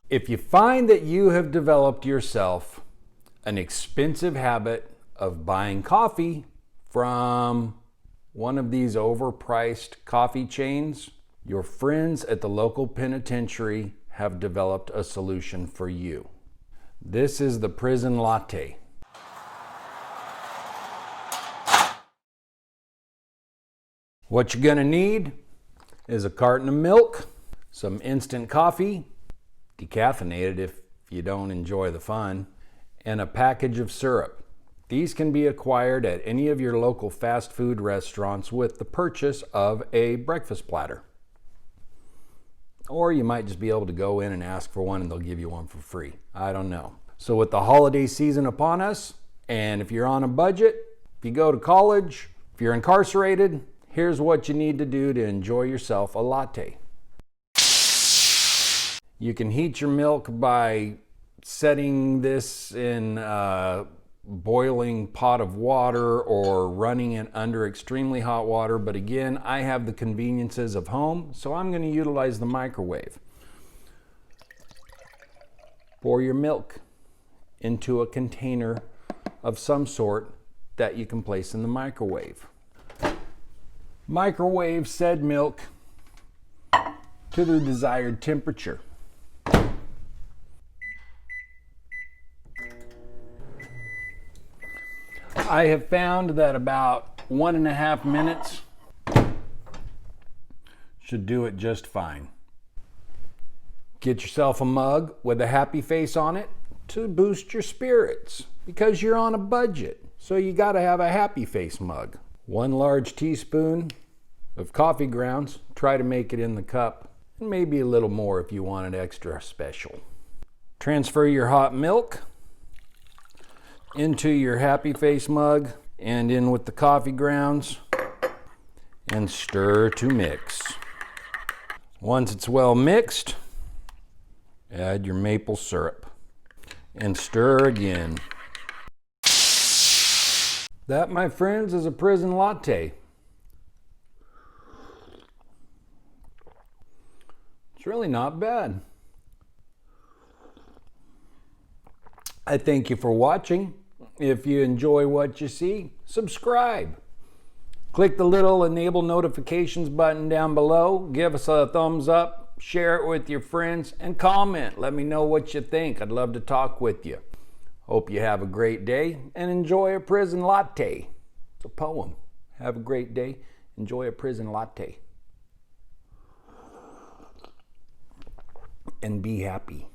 If you find that you have developed yourself an expensive habit of buying coffee from one of these overpriced coffee chains, your friends at the local penitentiary have developed a solution for you. This is the prison latte. What you're gonna need is a carton of milk, some instant coffee, decaffeinated if you don't enjoy the fun, and a package of syrup. These can be acquired at any of your local fast food restaurants with the purchase of a breakfast platter. Or you might just be able to go in and ask for one and they'll give you one for free. I don't know. So with the holiday season upon us, and if you're on a budget, if you go to college, if you're incarcerated, here's what you need to do to enjoy yourself a latte. You can heat your milk by setting this in a boiling pot of water or running it under extremely hot water. But again, I have the conveniences of home, so I'm going to utilize the microwave. Pour your milk into a container of some sort that you can place in the microwave. Microwave said milk to the desired temperature. I have found that about 1.5 minutes should do it just fine. Get yourself a mug with a happy face on it to boost your spirits because you're on a budget. So you got to have a happy face mug. 1 large teaspoon of coffee grounds. Try to make it in the cup, and maybe a little more if you want it extra special. Transfer your hot milk into your happy face mug and in with the coffee grounds and stir to mix. Once it's well mixed, add your maple syrup and stir again. That, my friends, is a prison latte. It's really not bad. I thank you for watching. If you enjoy what you see, subscribe. Click the little enable notifications button down below. Give us a thumbs up, share it with your friends, and comment. Let me know what you think. I'd love to talk with you. Hope you have a great day and enjoy a prison latte. It's a poem. Have a great day. Enjoy a prison latte. And be happy.